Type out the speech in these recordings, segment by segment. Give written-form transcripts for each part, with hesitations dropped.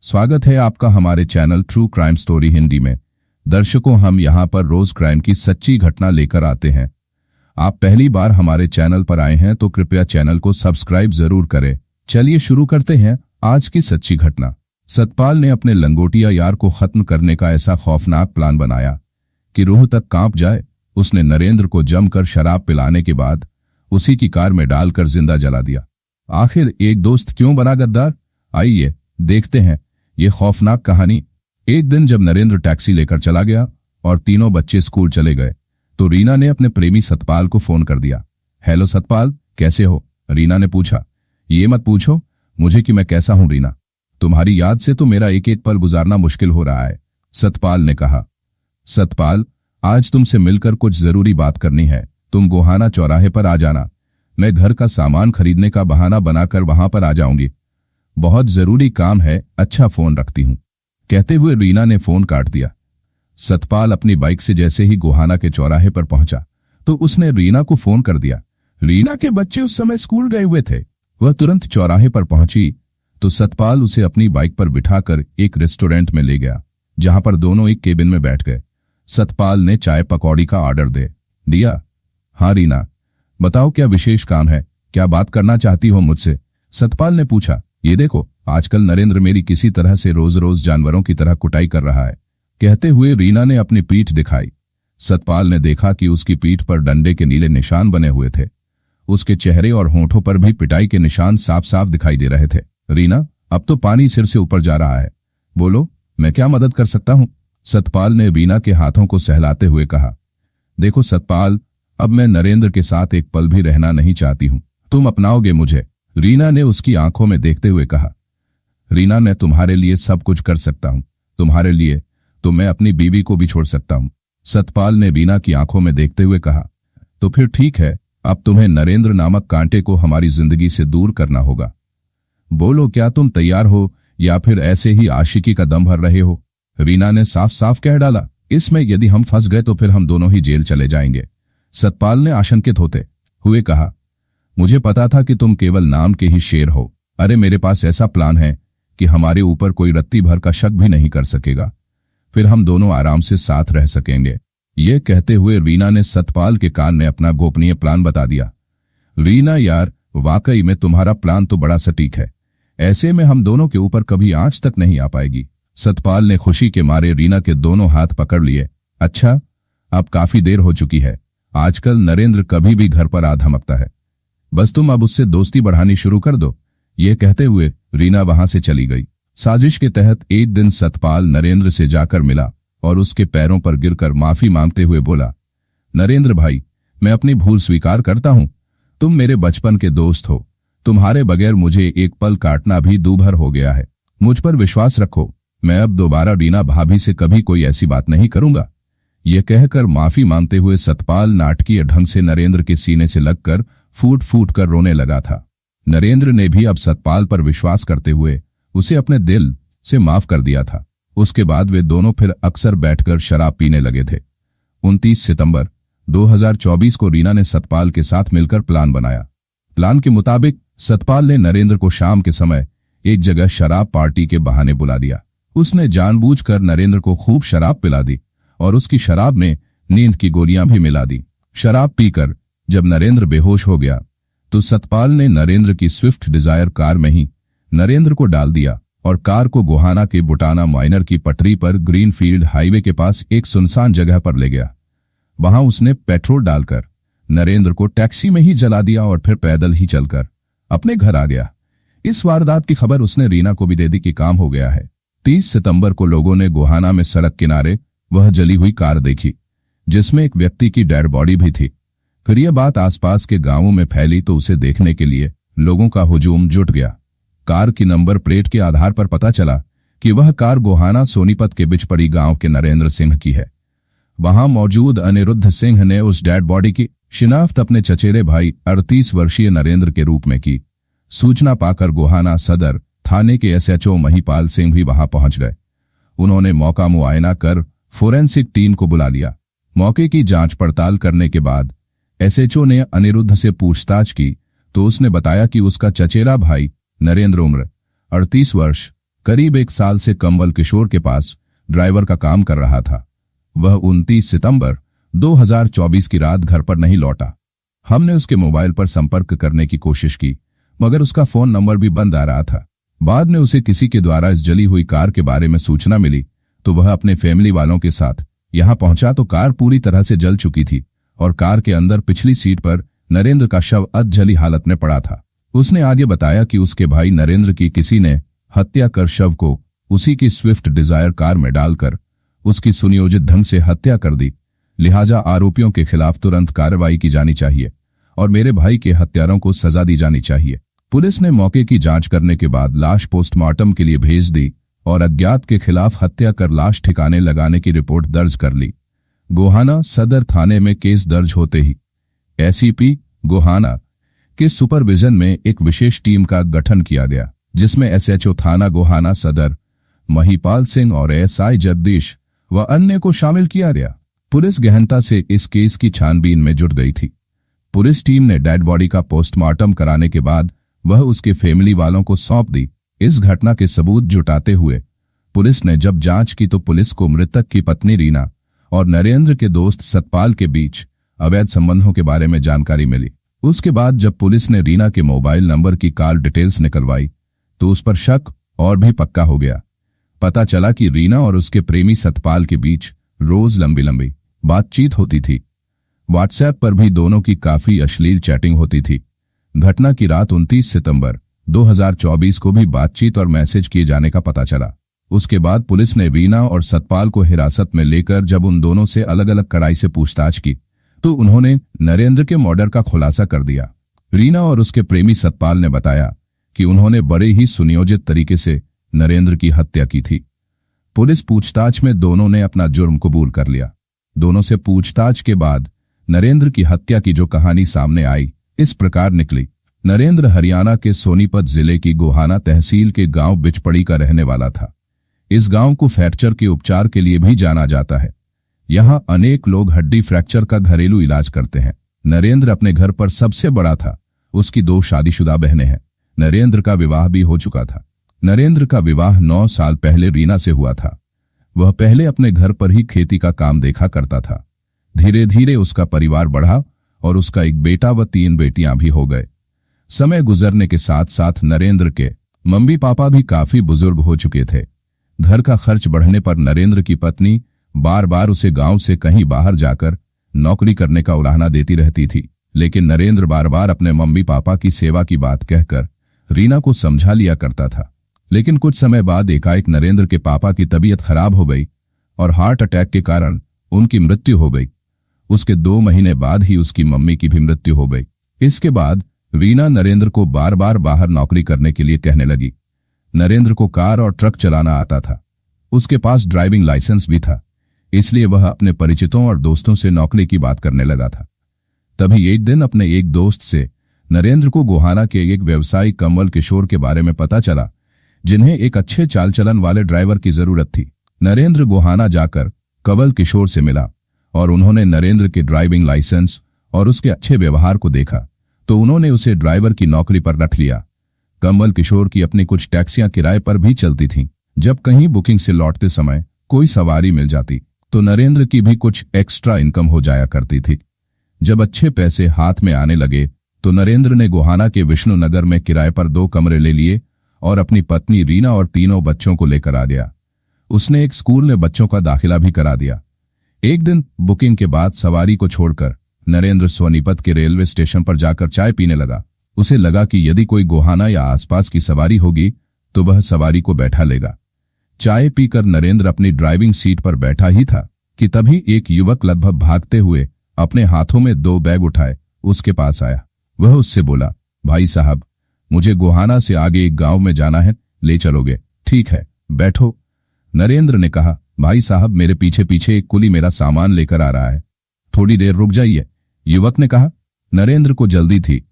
स्वागत है आपका हमारे channel true crime story Hindi में। दर्शकों, हम यहाँ पर रोज क्राइम की सच्ची घटना लेकर आते हैं। आप पहली बार हमारे चैनल पर आए हैं तो कृपया चैनल को सब्सक्राइब जरूर करें। चलिए शुरू करते हैं आज की सच्ची घटना। सतपाल ने अपने लंगोटिया यार को खत्म करने का ऐसा खौफनाक प्लान बनाया कि रूह तक कांप जाए। उसने नरेंद्र को जमकर शराब पिलाने के बाद उसी की कार में डालकर जिंदा जला दिया। आखिर एक दोस्त क्यों बना गद्दार? आइए देखते हैं ये खौफनाक कहानी। एक दिन जब नरेंद्र टैक्सी लेकर चला गया और तीनों बच्चे स्कूल चले गए तो रीना ने अपने प्रेमी सतपाल को फोन कर दिया। हेलो सतपाल, कैसे हो? रीना ने पूछा। ये मत पूछो मुझे कि मैं कैसा हूं रीना, तुम्हारी याद से तो मेरा एक एक पल गुजारना मुश्किल हो रहा है, सतपाल ने कहा। सतपाल, आज तुमसे मिलकर कुछ जरूरी बात करनी है। तुम गोहाना चौराहे पर आ जाना। मैं घर का सामान खरीदने का बहाना बनाकर वहां पर आ जाऊंगी। बहुत जरूरी काम है। अच्छा, फोन रखती हूं, कहते हुए रीना ने फोन काट दिया। सतपाल अपनी बाइक से जैसे ही गोहाना के चौराहे पर पहुंचा तो उसने रीना को फोन कर दिया। रीना के बच्चे उस समय स्कूल गए हुए थे। वह तुरंत चौराहे पर पहुंची तो सतपाल उसे अपनी बाइक पर बिठाकर एक रेस्टोरेंट में ले गया, जहां पर दोनों एक केबिन में बैठ गए। सतपाल ने चाय पकौड़ी का ऑर्डर दे दिया। हाँ रीना, बताओ क्या विशेष काम है? क्या बात करना चाहती हो मुझसे? सतपाल ने पूछा। ये देखो, आजकल नरेंद्र मेरी किसी तरह से रोज रोज जानवरों की तरह कुटाई कर रहा है, कहते हुए रीना ने अपनी पीठ दिखाई। सतपाल ने देखा कि उसकी पीठ पर डंडे के नीले निशान बने हुए थे। उसके चेहरे और होंठों पर भी पिटाई के निशान साफ साफ दिखाई दे रहे थे। रीना, अब तो पानी सिर से ऊपर जा रहा है, बोलो मैं क्या मदद कर सकता हूं? सतपाल ने रीना के हाथों को सहलाते हुए कहा। देखो सतपाल, अब मैं नरेंद्र के साथ एक पल भी रहना नहीं चाहती हूं। तुम अपनाओगे मुझे? रीना ने उसकी आंखों में देखते हुए कहा। रीना, मैं तुम्हारे लिए सब कुछ कर सकता हूं। तुम्हारे लिए तो मैं अपनी बीवी को भी छोड़ सकता हूं, सतपाल ने रीना की आंखों में देखते हुए कहा। तो फिर ठीक है, अब तुम्हें नरेंद्र नामक कांटे को हमारी जिंदगी से दूर करना होगा। बोलो, क्या तुम तैयार हो या फिर ऐसे ही आशिकी का दम भर रहे हो? रीना ने साफ साफ कह डाला। इसमें यदि हम फंस गए तो फिर हम दोनों ही जेल चले जाएंगे, सतपाल ने आशंकित होते हुए कहा। मुझे पता था कि तुम केवल नाम के ही शेर हो। अरे मेरे पास ऐसा प्लान है कि हमारे ऊपर कोई रत्ती भर का शक भी नहीं कर सकेगा, फिर हम दोनों आराम से साथ रह सकेंगे। ये कहते हुए रीना ने सतपाल के कान में अपना गोपनीय प्लान बता दिया। रीना यार, वाकई में तुम्हारा प्लान तो बड़ा सटीक है। ऐसे में हम दोनों के ऊपर कभी आंच तक नहीं आ पाएगी। सतपाल ने खुशी के मारे रीना के दोनों हाथ पकड़ लिए। अच्छा, अब काफी देर हो चुकी है। आजकल नरेंद्र कभी भी घर पर आ धमकता है, बस तुम अब उससे दोस्ती बढ़ानी शुरू कर दो। ये कहते हुए रीना वहां से चली गई। साजिश के तहत एक दिन सतपाल नरेंद्र से जाकर मिला और उसके पैरों पर गिरकर माफी मांगते हुए बोला। नरेंद्र भाई, मैं अपनी भूल स्वीकार करता हूं। तुम मेरे बचपन के दोस्त हो। तुम्हारे बगैर मुझे एक पल काटना भी दूभर हो गया है। मुझ पर विश्वास रखो, मैं अब दोबारा रीना भाभी से कभी कोई ऐसी बात नहीं करूंगा। यह कहकर माफी मांगते हुए सतपाल नाटकीय ढंग से नरेंद्र के सीने से लगकर फूट फूट कर रोने लगा था। नरेंद्र ने भी अब सतपाल पर विश्वास करते हुए उसे अपने दिल से माफ कर दिया था। उसके बाद वे दोनों फिर अक्सर बैठकर शराब पीने लगे थे। 29 सितंबर 2024 को रीना ने सतपाल के साथ मिलकर प्लान बनाया। प्लान के मुताबिक सतपाल ने नरेंद्र को शाम के समय एक जगह शराब पार्टी के बहाने बुला दिया। उसने जानबूझकर नरेंद्र को खूब शराब पिला दी और उसकी शराब में नींद की गोलियां भी मिला दी। शराब पीकर जब नरेंद्र बेहोश हो गया तो सतपाल ने नरेंद्र की स्विफ्ट डिजायर कार में ही नरेंद्र को डाल दिया और कार को गोहाना के बुटाना माइनर की पटरी पर ग्रीनफील्ड हाईवे के पास एक सुनसान जगह पर ले गया। वहां उसने पेट्रोल डालकर नरेंद्र को टैक्सी में ही जला दिया और फिर पैदल ही चलकर अपने घर आ गया। इस वारदात की खबर उसने रीना को भी दे दी कि काम हो गया है। 30 सितंबर को लोगों ने गोहाना में सड़क किनारे वह जली हुई कार देखी जिसमें एक व्यक्ति की डेड बॉडी भी थी। फिर यह बात आसपास के गांवों में फैली तो उसे देखने के लिए लोगों का हुजूम जुट गया। कार की नंबर प्लेट के आधार पर पता चला कि वह कार गोहाना सोनीपत के बिचपड़ी गांव के नरेंद्र सिंह की है। वहां मौजूद अनिरुद्ध सिंह ने उस डेड बॉडी की शिनाख्त अपने चचेरे भाई 38 वर्षीय नरेंद्र के रूप में की। सूचना पाकर गोहाना सदर थाने के एसएचओ महिपाल सिंह भी वहां पहुंच गए। उन्होंने मौका मुआयना कर फोरेंसिक टीम को बुला लिया। मौके की जांच पड़ताल करने के बाद एसएचओ ने अनिरुद्ध से पूछताछ की तो उसने बताया कि उसका चचेरा भाई नरेंद्र उम्र 38 वर्ष करीब 1 साल से कमल किशोर के पास ड्राइवर का काम कर रहा था। वह 29 सितंबर 2024 की रात घर पर नहीं लौटा। हमने उसके मोबाइल पर संपर्क करने की कोशिश की, मगर उसका फोन नंबर भी बंद आ रहा था। बाद में उसे किसी के द्वारा इस जली हुई कार के बारे में सूचना मिली, तो वह अपने फैमिली वालों के साथ यहां पहुंचा तो कार पूरी तरह से जल चुकी थी और कार के अंदर पिछली सीट पर नरेंद्र का शव अध जली हालत में पड़ा था। उसने आगे बताया कि उसके भाई नरेंद्र की किसी ने हत्या कर शव को उसी की स्विफ्ट डिजायर कार में डालकर उसकी सुनियोजित ढंग से हत्या कर दी। लिहाजा आरोपियों के खिलाफ तुरंत कार्रवाई की जानी चाहिए और मेरे भाई के हत्यारों को सजा दी जानी चाहिए। पुलिस ने मौके की जांच करने के बाद लाश पोस्टमार्टम के लिए भेज दी और अज्ञात के खिलाफ हत्या कर लाश ठिकाने लगाने की रिपोर्ट दर्ज कर ली। गोहाना सदर थाने में केस दर्ज होते ही एसीपी गोहाना के सुपरविजन में एक विशेष टीम का गठन किया गया, जिसमें एसएचओ थाना गोहाना सदर महिपाल सिंह और एसआई जगदीश व अन्य को शामिल किया गया। पुलिस गहनता से इस केस की छानबीन में जुट गई थी। पुलिस टीम ने डेड बॉडी का पोस्टमार्टम कराने के बाद वह उसके फैमिली वालों को सौंप दी। इस घटना के सबूत जुटाते हुए पुलिस ने जब जांच की तो पुलिस को मृतक की पत्नी रीना और नरेंद्र के दोस्त सतपाल के बीच अवैध संबंधों के बारे में जानकारी मिली। उसके बाद जब पुलिस ने रीना के मोबाइल नंबर की कॉल डिटेल्स निकलवाई तो उस पर शक और भी पक्का हो गया। पता चला कि रीना और उसके प्रेमी सतपाल के बीच रोज लंबी लंबी बातचीत होती थी। व्हाट्सएप पर भी दोनों की काफी अश्लील चैटिंग होती थी। घटना की रात 29 सितंबर 2024 को भी बातचीत और मैसेज किए जाने का पता चला। उसके बाद पुलिस ने रीना और सतपाल को हिरासत में लेकर जब उन दोनों से अलग अलग कड़ाई से पूछताछ की तो उन्होंने नरेंद्र के मर्डर का खुलासा कर दिया। रीना और उसके प्रेमी सतपाल ने बताया कि उन्होंने बड़े ही सुनियोजित तरीके से नरेंद्र की हत्या की थी। पुलिस पूछताछ में दोनों ने अपना जुर्म कबूल कर लिया। दोनों से पूछताछ के बाद नरेंद्र की हत्या की जो कहानी सामने आई इस प्रकार निकली। नरेंद्र हरियाणा के सोनीपत जिले की गोहाना तहसील के गांव बिचपड़ी का रहने वाला था। इस गांव को फ्रैक्चर के उपचार के लिए भी जाना जाता है। यहां अनेक लोग हड्डी फ्रैक्चर का घरेलू इलाज करते हैं। नरेंद्र अपने घर पर सबसे बड़ा था। उसकी 2 शादीशुदा बहनें हैं। नरेंद्र का विवाह भी हो चुका था। नरेंद्र का विवाह 9 साल पहले रीना से हुआ था। वह पहले अपने घर पर ही खेती का काम देखा करता था। धीरे धीरे उसका परिवार बढ़ा और उसका एक बेटा व 3 बेटियां भी हो गए। समय गुजरने के साथ साथ नरेंद्र के मम्मी पापा भी काफी बुजुर्ग हो चुके थे। घर का खर्च बढ़ने पर नरेंद्र की पत्नी बार बार उसे गांव से कहीं बाहर जाकर नौकरी करने का उलाहना देती रहती थी, लेकिन नरेंद्र बार बार अपने मम्मी पापा की सेवा की बात कहकर रीना को समझा लिया करता था। लेकिन कुछ समय बाद एकाएक नरेंद्र के पापा की तबीयत खराब हो गई और हार्ट अटैक के कारण उनकी मृत्यु हो गई। उसके 2 महीने बाद ही उसकी मम्मी की भी मृत्यु हो गई। इसके बाद रीना नरेंद्र को बार बार बाहर नौकरी करने के लिए कहने लगी। नरेंद्र को कार और ट्रक चलाना आता था। उसके पास ड्राइविंग लाइसेंस भी था, इसलिए वह अपने परिचितों और दोस्तों से नौकरी की बात करने लगा था। तभी एक दिन अपने एक दोस्त से नरेंद्र को गोहाना के एक व्यवसायी कमल किशोर के बारे में पता चला, जिन्हें एक अच्छे चाल चलन वाले ड्राइवर की जरूरत थी। नरेंद्र गोहाना जाकर कमल किशोर से मिला और उन्होंने नरेंद्र के ड्राइविंग लाइसेंस और उसके अच्छे व्यवहार को देखा तो उन्होंने उसे ड्राइवर की नौकरी पर रख लिया। कमल किशोर की अपनी कुछ टैक्सियां किराए पर भी चलती थीं। जब कहीं बुकिंग से लौटते समय कोई सवारी मिल जाती तो नरेंद्र की भी कुछ एक्स्ट्रा इनकम हो जाया करती थी। जब अच्छे पैसे हाथ में आने लगे तो नरेंद्र ने गोहाना के विष्णुनगर में किराए पर 2 कमरे ले लिए और अपनी पत्नी रीना और 3 बच्चों को लेकर आ गया। उसने एक स्कूल में बच्चों का दाखिला भी करा दिया। एक दिन बुकिंग के बाद सवारी को छोड़कर नरेंद्र सोनीपत के रेलवे स्टेशन पर जाकर चाय पीने लगा। उसे लगा कि यदि कोई गोहाना या आसपास की सवारी होगी तो वह सवारी को बैठा लेगा। चाय पीकर नरेंद्र अपनी ड्राइविंग सीट पर बैठा ही था कि तभी एक युवक लगभग भागते हुए अपने हाथों में 2 बैग उठाए उसके पास आया। वह उससे बोला, भाई साहब, मुझे गोहाना से आगे एक गांव में जाना है, ले चलोगे? ठीक है, बैठो। नरेंद्र ने कहा, भाई साहब, मेरे पीछे पीछे एक कुली मेरा सामान लेकर आ रहा है, थोड़ी देर रुक जाइए। युवक ने कहा। नरेंद्र को जल्दी थी,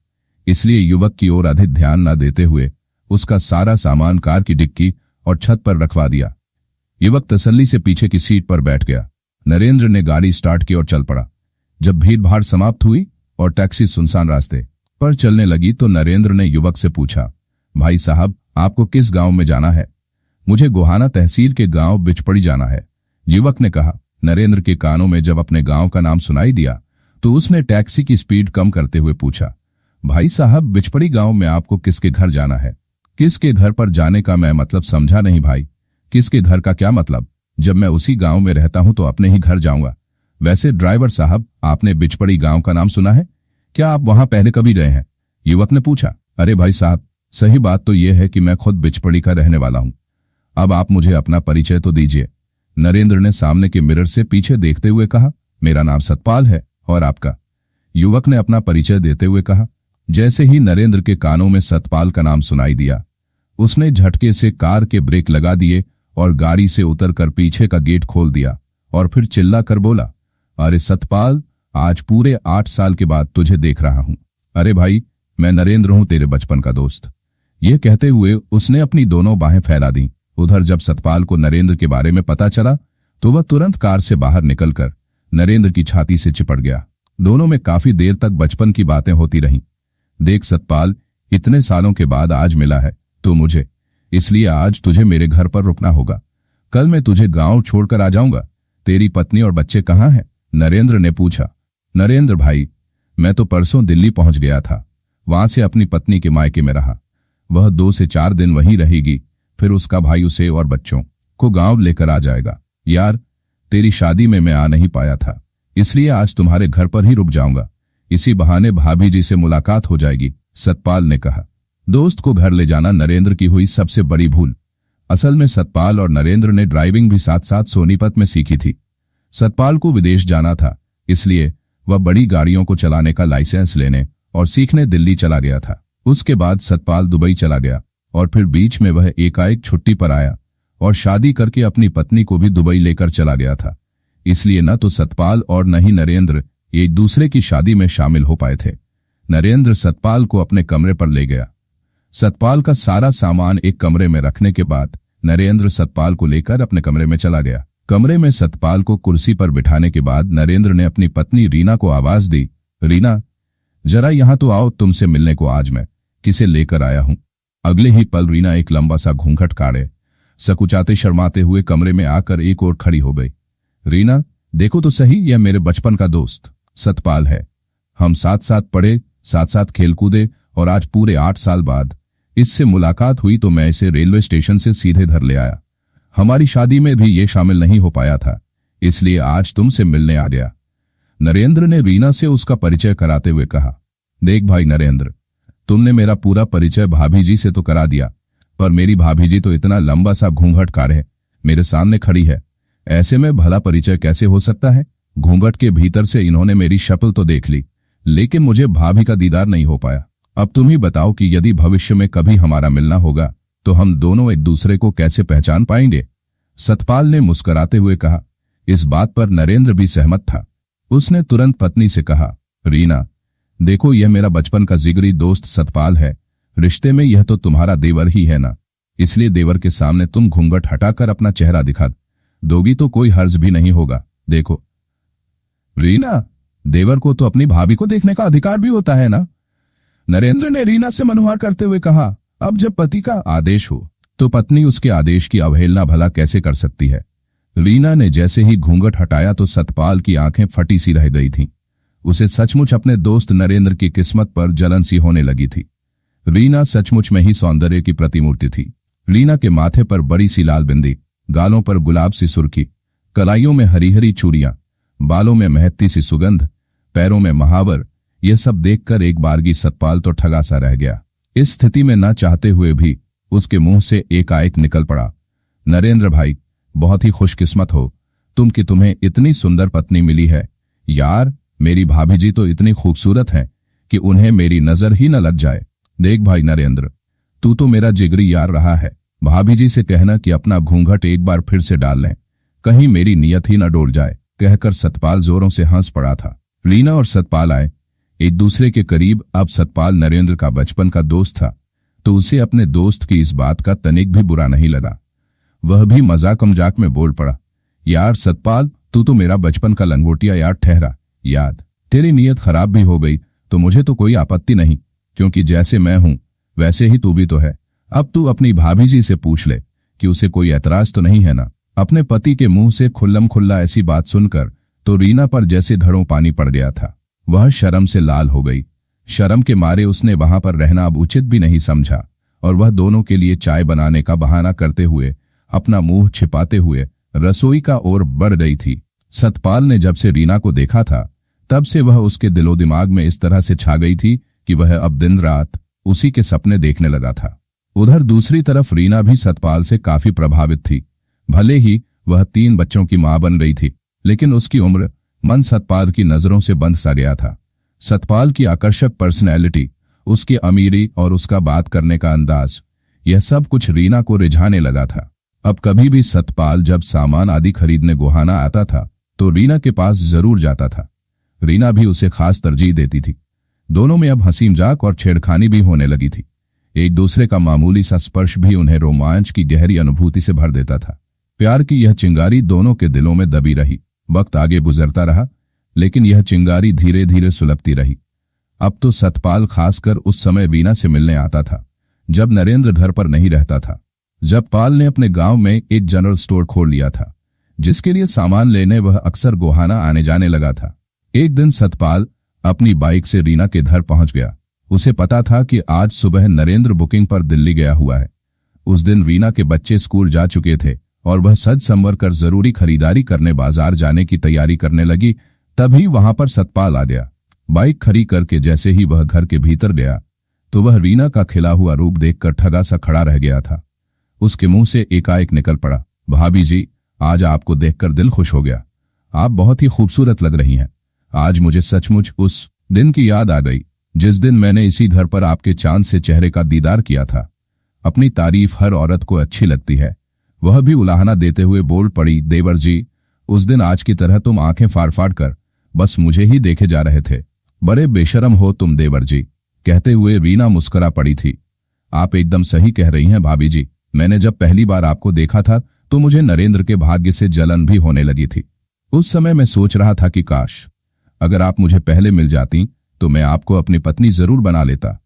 इसलिए युवक की ओर अधिक ध्यान न देते हुए उसका सारा सामान कार की डिक्की और छत पर रखवा दिया। युवक तसल्ली से पीछे की सीट पर बैठ गया। नरेंद्र ने गाड़ी स्टार्ट की और चल पड़ा। जब भीड़ भाड़ समाप्त हुई और टैक्सी सुनसान रास्ते पर चलने लगी तो नरेंद्र ने युवक से पूछा, भाई साहब, आपको किस गांव में जाना है? मुझे गोहाना तहसील के गांव बिचपड़ी जाना है, युवक ने कहा। नरेंद्र के कानों में जब अपने गांव का नाम सुनाई दिया तो उसने टैक्सी की स्पीड कम करते हुए पूछा, भाई साहब, बिचपड़ी गांव में आपको किसके घर जाना है? किसके घर पर जाने का मैं मतलब समझा नहीं भाई। किसके घर का क्या मतलब? जब मैं उसी गांव में रहता हूं तो अपने ही घर जाऊंगा। वैसे ड्राइवर साहब, आपने बिचपड़ी गांव का नाम सुना है? क्या आप वहां पहले कभी गए हैं? युवक ने पूछा। अरे भाई साहब, सही बात तो यह है कि मैं खुद बिचपड़ी का रहने वाला हूं। अब आप मुझे अपना परिचय तो दीजिए। नरेंद्र ने सामने के मिरर से पीछे देखते हुए कहा। मेरा नाम सतपाल है, और आपका? युवक ने अपना परिचय देते हुए कहा। जैसे ही नरेंद्र के कानों में सतपाल का नाम सुनाई दिया, उसने झटके से कार के ब्रेक लगा दिए और गाड़ी से उतरकर पीछे का गेट खोल दिया और फिर चिल्ला कर बोला, अरे सतपाल, आज पूरे 8 साल के बाद तुझे देख रहा हूं। अरे भाई, मैं नरेंद्र हूं, तेरे बचपन का दोस्त। यह कहते हुए उसने अपनी दोनों बाहें फैला दी। उधर जब सतपाल को नरेंद्र के बारे में पता चला तो वह तुरंत कार से बाहर निकलकर नरेंद्र की छाती से चिपट गया। दोनों में काफी देर तक बचपन की बातें होती रहीं। देख सतपाल, इतने सालों के बाद आज मिला है तो मुझे, इसलिए आज तुझे मेरे घर पर रुकना होगा। कल मैं तुझे गांव छोड़कर आ जाऊंगा। तेरी पत्नी और बच्चे कहाँ हैं? नरेंद्र ने पूछा। नरेंद्र भाई, मैं तो परसों दिल्ली पहुंच गया था। वहां से अपनी पत्नी के मायके में रहा। वह 2 से 4 दिन वहीं रहेगी, फिर उसका भाई उसे और बच्चों को गांव लेकर आ जाएगा। यार, तेरी शादी में मैं आ नहीं पाया था, इसलिए आज तुम्हारे घर पर ही रुक जाऊंगा। इसी बहाने भाभी जी से मुलाकात हो जाएगी, सतपाल ने कहा। दोस्त को घर ले जाना नरेंद्र की हुई सबसे बड़ी भूल। असल में सतपाल और नरेंद्र ने ड्राइविंग भी साथ साथ सोनीपत में सीखी थी। सतपाल को विदेश जाना था, इसलिए वह बड़ी गाड़ियों को चलाने का लाइसेंस लेने और सीखने दिल्ली चला गया था। उसके बाद सतपाल दुबई चला गया और फिर बीच में वह एकाएक छुट्टी पर आया और शादी करके अपनी पत्नी को भी दुबई लेकर चला गया था। इसलिए न तो सतपाल और न ही नरेंद्र एक दूसरे की शादी में शामिल हो पाए थे। नरेंद्र सतपाल को अपने कमरे पर ले गया। सतपाल का सारा सामान एक कमरे में रखने के बाद नरेंद्र सतपाल को लेकर अपने कमरे में चला गया। कमरे में सतपाल को कुर्सी पर बिठाने के बाद नरेंद्र ने अपनी पत्नी रीना को आवाज दी, रीना, जरा यहां तो आओ, तुमसे मिलने को आज मैं किसे लेकर आया हूं। अगले ही पल रीना एक लंबा सा घूंघट काढ़े सकुचाते शर्माते हुए कमरे में आकर एक और खड़ी हो गई। रीना, देखो तो सही, यह मेरे बचपन का दोस्त सतपाल है। हम साथ साथ पढ़े, साथ साथ खेल कूदे और आज पूरे 8 साल बाद इससे मुलाकात हुई तो मैं इसे रेलवे स्टेशन से सीधे घर ले आया। हमारी शादी में भी ये शामिल नहीं हो पाया था, इसलिए आज तुमसे मिलने आ गया। नरेंद्र ने रीना से उसका परिचय कराते हुए कहा। देख भाई नरेंद्र, तुमने मेरा पूरा परिचय भाभी जी से तो करा दिया, पर मेरी भाभी जी तो इतना लंबा सा घूंघट काढ़े मेरे सामने खड़ी है, ऐसे में भला परिचय कैसे हो सकता है? घूंघट के भीतर से इन्होंने मेरी शक्ल तो देख ली, लेकिन मुझे भाभी का दीदार नहीं हो पाया। अब तुम ही बताओ कि यदि भविष्य में कभी हमारा मिलना होगा तो हम दोनों एक दूसरे को कैसे पहचान पाएंगे? सतपाल ने मुस्कुराते हुए कहा। इस बात पर नरेंद्र भी सहमत था। उसने तुरंत पत्नी से कहा, रीना, देखो, यह मेरा बचपन का जिगरी दोस्त सतपाल है। रिश्ते में यह तो तुम्हारा देवर ही है ना, इसलिए देवर के सामने तुम घूंघट हटाकर अपना चेहरा दिखा दोगी तो कोई हर्ज भी नहीं होगा। देखो रीना, देवर को तो अपनी भाभी को देखने का अधिकार भी होता है ना? नरेंद्र ने रीना से मनुहार करते हुए कहा। अब जब पति का आदेश हो तो पत्नी उसके आदेश की अवहेलना भला कैसे कर सकती है? रीना ने जैसे ही घूंघट हटाया तो सतपाल की आंखें फटी सी रह गई थीं। उसे सचमुच अपने दोस्त नरेंद्र की किस्मत पर जलन सी होने लगी थी। रीना सचमुच में ही सौंदर्य की प्रतिमूर्ति थी। रीना के माथे पर बड़ी सी लाल बिंदी, गालों पर गुलाब सी सुर्खी, कलाइयों में हरी हरी चूड़ियां, बालों में महकती सी सुगंध, पैरों में महावर, यह सब देखकर एक बारगी सतपाल तो ठगा सा रह गया। इस स्थिति में न चाहते हुए भी उसके मुंह से एकाएक निकल पड़ा, नरेंद्र भाई, बहुत ही खुशकिस्मत हो तुम कि तुम्हें इतनी सुंदर पत्नी मिली है। यार, मेरी भाभी जी तो इतनी खूबसूरत हैं कि उन्हें मेरी नजर ही न लग जाए। देख भाई नरेंद्र, तू तो मेरा जिगरी यार रहा है। भाभी जी से कहना कि अपना घूंघट एक बार फिर से डाल लें, कहीं मेरी नियत ही न डोल जाए। कहकर सतपाल जोरों से हंस पड़ा था। रीना और सतपाल आए एक दूसरे के करीब। अब सतपाल नरेंद्र का बचपन का दोस्त था तो उसे अपने दोस्त की इस बात का तनिक भी बुरा नहीं लगा। वह भी मजाक मजाक में बोल पड़ा, यार सतपाल, तू तो मेरा बचपन का लंगोटिया यार ठहरा। याद, तेरी नीयत खराब भी हो गई तो मुझे तो कोई आपत्ति नहीं, क्योंकि जैसे मैं हूं वैसे ही तू भी तो है। अब तू अपनी भाभी जी से पूछ ले कि उसे कोई ऐतराज तो नहीं है ना। अपने पति के मुंह से खुल्लम खुल्ला ऐसी बात सुनकर तो रीना पर जैसे धड़ों पानी पड़ गया था। वह शर्म से लाल हो गई। शर्म के मारे उसने वहां पर रहना अब उचित भी नहीं समझा और वह दोनों के लिए चाय बनाने का बहाना करते हुए, अपना मुंह छिपाते हुए रसोई का ओर बढ़ रही थी। सतपाल ने जब से रीना को देखा था तब से वह उसके दिलो दिमाग में इस तरह से छा गई थी कि वह अब दिन रात उसी के सपने देखने लगा था। उधर दूसरी तरफ रीना भी सतपाल से काफी प्रभावित थी। भले ही वह 3 बच्चों की मां बन रही थी, लेकिन उसकी उम्र मन सतपाल की नजरों से बंद सा गया था। सतपाल की आकर्षक पर्सनैलिटी, उसकी अमीरी और उसका बात करने का अंदाज, यह सब कुछ रीना को रिझाने लगा था। अब कभी भी सतपाल जब सामान आदि खरीदने गोहाना आता था तो रीना के पास जरूर जाता था। रीना भी उसे खास तरजीह देती थी। दोनों में अब हंसी मजाक और छेड़खानी भी होने लगी थी। एक दूसरे का मामूली सा स्पर्श भी उन्हें रोमांच की गहरी अनुभूति से भर देता था। प्यार की यह चिंगारी दोनों के दिलों में दबी रही। वक्त आगे गुजरता रहा, लेकिन यह चिंगारी धीरे धीरे सुलगती रही। अब तो सतपाल खासकर उस समय रीना से मिलने आता था जब नरेंद्र घर पर नहीं रहता था। जब पाल ने अपने गांव में एक जनरल स्टोर खोल लिया था, जिसके लिए सामान लेने वह अक्सर गोहाना आने जाने लगा था। एक दिन सतपाल अपनी बाइक से रीना के घर पहुंच गया। उसे पता था कि आज सुबह नरेंद्र बुकिंग पर दिल्ली गया हुआ है। उस दिन रीना के बच्चे स्कूल जा चुके थे और वह सज संवर कर जरूरी खरीदारी करने बाजार जाने की तैयारी करने लगी। तभी वहां पर सतपाल आ गया। बाइक खड़ी करके जैसे ही वह घर के भीतर गया तो वह रीना का खिला हुआ रूप देखकर ठगा सा खड़ा रह गया था। उसके मुंह से एकाएक निकल पड़ा, भाभी जी, आज आपको देखकर दिल खुश हो गया। आप बहुत ही खूबसूरत लग रही हैं। आज मुझे सचमुच उस दिन की याद आ गई जिस दिन मैंने इसी घर पर आपके चांद से चेहरे का दीदार किया था। अपनी तारीफ हर औरत को अच्छी लगती है। वह भी उलाहना देते हुए बोल पड़ी, देवर जी, उस दिन आज की तरह तुम आंखें फाड़ फाड़ कर बस मुझे ही देखे जा रहे थे। बड़े बेशरम हो तुम देवर जी। कहते हुए रीना मुस्कुरा पड़ी थी। आप एकदम सही कह रही हैं भाभी जी। मैंने जब पहली बार आपको देखा था तो मुझे नरेंद्र के भाग्य से जलन भी होने लगी थी। उस समय मैं सोच रहा था कि काश अगर आप मुझे पहले मिल जाती तो मैं आपको अपनी पत्नी जरूर बना लेता।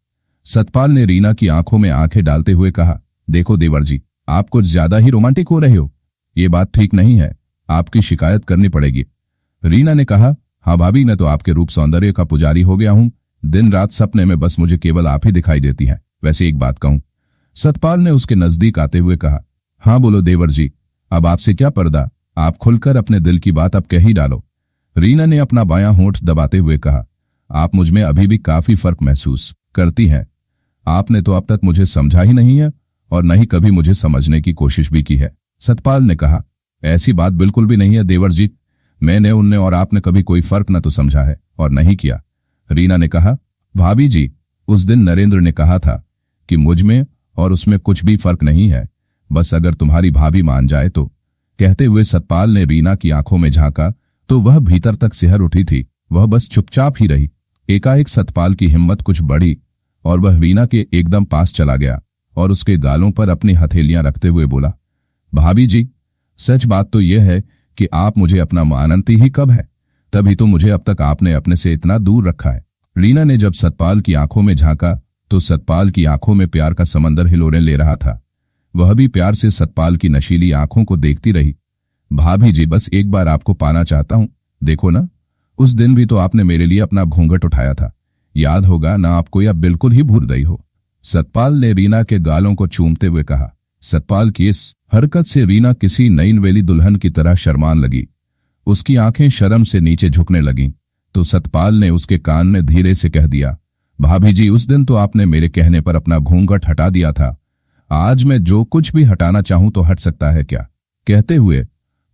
सतपाल ने रीना की आंखों में आंखें डालते हुए कहा, देखो देवर जी, आप कुछ ज्यादा ही रोमांटिक हो रहे हो। ये बात ठीक नहीं है, आपकी शिकायत करनी पड़ेगी। रीना ने कहा, हाँ भाभी, मैं तो आपके रूप सौंदर्य का पुजारी हो गया हूँ। दिन रात सपने में बस मुझे केवल आप ही दिखाई देती हैं। वैसे एक बात कहूं, सतपाल ने उसके नजदीक आते हुए कहा, हाँ बोलो देवर जी, अब आपसे क्या पर्दा, आप खुलकर अपने दिल की बात अब कह ही डालो। रीना ने अपना बायां होंठ दबाते हुए कहा, आप मुझ में अभी भी काफी फर्क महसूस करती हैं। आपने तो अब तक मुझे समझा ही नहीं है और न ही कभी मुझे समझने की कोशिश भी की है। सतपाल ने कहा, ऐसी बात बिल्कुल भी नहीं है देवर जी। मैंने, उनने और आपने कभी कोई फर्क न तो समझा है और नहीं किया। रीना ने कहा, भाभी जी, उस दिन नरेंद्र ने कहा था कि मुझ में और उसमें कुछ भी फर्क नहीं है, बस अगर तुम्हारी भाभी मान जाए तो। कहते हुए सतपाल ने रीना की आंखों में झांका तो वह भीतर तक सिहर उठी थी। वह बस चुपचाप ही रही। एकाएक सतपाल की हिम्मत कुछ बढ़ी और वह रीना के एकदम पास चला गया और उसके गालों पर अपनी हथेलियां रखते हुए बोला, भाभी जी, सच बात तो यह है कि आप मुझे अपना मानती ही कब है, तभी तो मुझे अब तक आपने अपने से इतना दूर रखा है। रीना ने जब सतपाल की आंखों में झांका तो सतपाल की आंखों में प्यार का समंदर हिलोरें ले रहा था। वह भी प्यार से सतपाल की नशीली आंखों को देखती रही। भाभी जी, बस एक बार आपको पाना चाहता हूं। देखो ना, उस दिन भी तो आपने मेरे लिए अपना घूंघट उठाया था, याद होगा ना आपको, या बिल्कुल ही भूल गई हो। सतपाल ने रीना के गालों को चूमते हुए कहा। सतपाल की इस हरकत से रीना किसी नई नवेली दुल्हन की तरह शर्मान लगी। उसकी आंखें शर्म से नीचे झुकने लगीं तो सतपाल ने उसके कान में धीरे से कह दिया, भाभी जी, उस दिन तो आपने मेरे कहने पर अपना घूंघट हटा दिया था। आज मैं जो कुछ भी हटाना चाहूं तो हट सकता है क्या? कहते हुए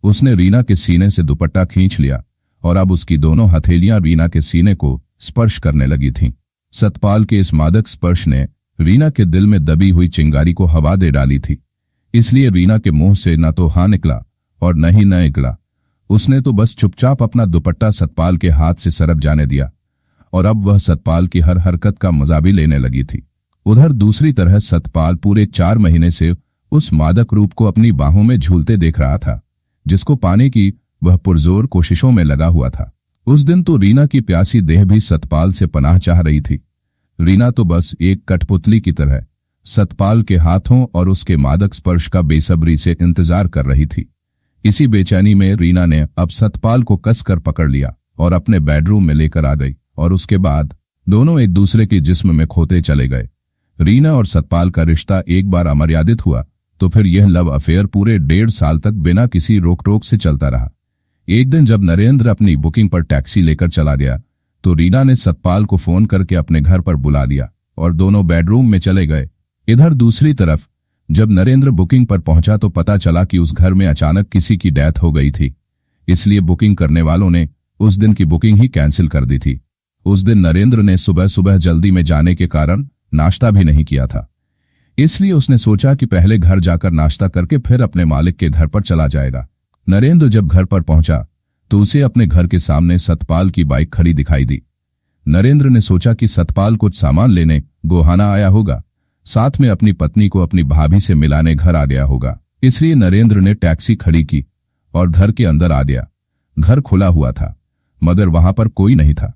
उसने रीना के सीने से दुपट्टा खींच लिया और अब उसकी दोनों हथेलियां रीना के सीने को स्पर्श करने लगी थीं। सतपाल के इस मादक स्पर्श ने रीना के दिल में दबी हुई चिंगारी को हवा दे डाली थी। इसलिए रीना के मुंह से न तो हाँ निकला और न ही न निकला। उसने तो बस चुपचाप अपना दुपट्टा सतपाल के हाथ से सरक जाने दिया और अब वह सतपाल की हर हरकत का मजा भी लेने लगी थी। उधर दूसरी तरह सतपाल पूरे 4 महीने से उस मादक रूप को अपनी बाहों में झूलते देख रहा था, जिसको पाने की वह पुरजोर कोशिशों में लगा हुआ था। उस दिन तो रीना की प्यासी देह भी सतपाल से पनाह चाह रही थी। रीना तो बस एक कठपुतली की तरह सतपाल के हाथों और उसके मादक स्पर्श का बेसब्री से इंतजार कर रही थी। इसी बेचैनी में रीना ने अब सतपाल को कसकर पकड़ लिया और अपने बेडरूम में लेकर आ गई और उसके बाद दोनों एक दूसरे के जिस्म में खोते चले गए। रीना और सतपाल का रिश्ता एक बार अमर्यादित हुआ तो फिर यह लव अफेयर पूरे 1.5 साल तक बिना किसी रोक टोक से चलता रहा। एक दिन जब नरेंद्र अपनी बुकिंग पर टैक्सी लेकर चला गया तो रीना ने सतपाल को फोन करके अपने घर पर बुला लिया और दोनों बेडरूम में चले गए। इधर दूसरी तरफ जब नरेंद्र बुकिंग पर पहुंचा तो पता चला कि उस घर में अचानक किसी की डेथ हो गई थी, इसलिए बुकिंग करने वालों ने उस दिन की बुकिंग ही कैंसिल कर दी थी। उस दिन नरेंद्र ने सुबह सुबह जल्दी में जाने के कारण नाश्ता भी नहीं किया था, इसलिए उसने सोचा कि पहले घर जाकर नाश्ता करके फिर अपने मालिक के घर पर चला जाएगा। नरेंद्र जब घर पर पहुंचा तो उसे अपने घर के सामने सतपाल की बाइक खड़ी दिखाई दी। नरेंद्र ने सोचा कि सतपाल कुछ सामान लेने गोहाना आया होगा, साथ में अपनी पत्नी को अपनी भाभी से मिलाने घर आ गया होगा, इसलिए नरेंद्र ने टैक्सी खड़ी की और घर के अंदर आ गया। घर खुला हुआ था मगर वहां पर कोई नहीं था।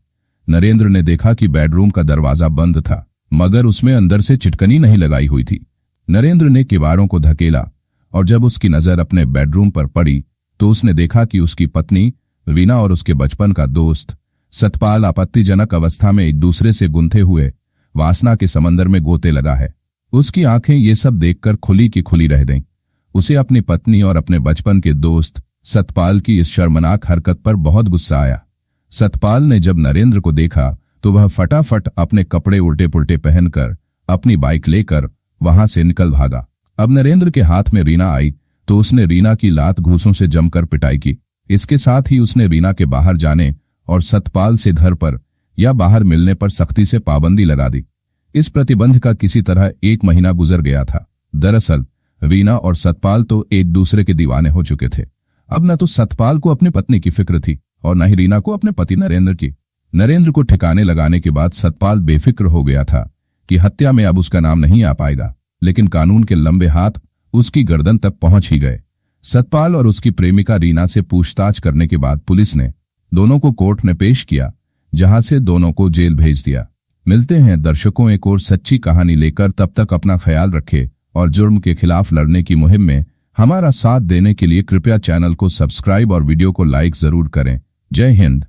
नरेंद्र ने देखा कि बेडरूम का दरवाजा बंद था मगर उसमें अंदर से चिटकनी नहीं लगाई हुई थी। नरेंद्र ने किवाड़ों को धकेला और जब उसकी नजर अपने बेडरूम पर पड़ी तो उसने देखा कि उसकी पत्नी रीना और उसके बचपन का दोस्त सतपाल आपत्तिजनक अवस्था में एक दूसरे से गुंथे हुए वासना के समंदर में गोते लगा है। उसकी आंखें ये सब देखकर खुली की खुली रह गईं। उसे अपनी पत्नी और अपने बचपन के दोस्त सतपाल की इस शर्मनाक हरकत पर बहुत गुस्सा आया। सतपाल ने जब नरेंद्र को देखा तो वह फटाफट अपने कपड़े उल्टे पुल्टे पहनकर अपनी बाइक लेकर वहां से निकल भागा। अब नरेंद्र के हाथ में रीना आई तो उसने रीना की लात घूंसों से जमकर पिटाई की। इसके साथ ही उसने रीना के बाहर जाने और सतपाल से घर पर या बाहर मिलने पर सख्ती से पाबंदी लगा दी। इस प्रतिबंध का किसी तरह 1 महीना गुजर गया था। दरअसल रीना और सतपाल तो एक दूसरे के दीवाने हो चुके थे। अब न तो सतपाल को अपनी पत्नी की फिक्र थी और न ही रीना को अपने पति नरेंद्र की। नरेंद्र को ठिकाने लगाने के बाद सतपाल बेफिक्र हो गया था कि हत्या में अब उसका नाम नहीं आ पाएगा, लेकिन कानून के लंबे हाथ उसकी गर्दन तक पहुंच ही गए। सतपाल और उसकी प्रेमिका रीना से पूछताछ करने के बाद पुलिस ने दोनों को कोर्ट में पेश किया, जहां से दोनों को जेल भेज दिया। मिलते हैं दर्शकों एक और सच्ची कहानी लेकर, तब तक अपना ख्याल रखें और जुर्म के खिलाफ लड़ने की मुहिम में हमारा साथ देने के लिए कृपया चैनल को सब्सक्राइब और वीडियो को लाइक जरूर करें। जय हिंद।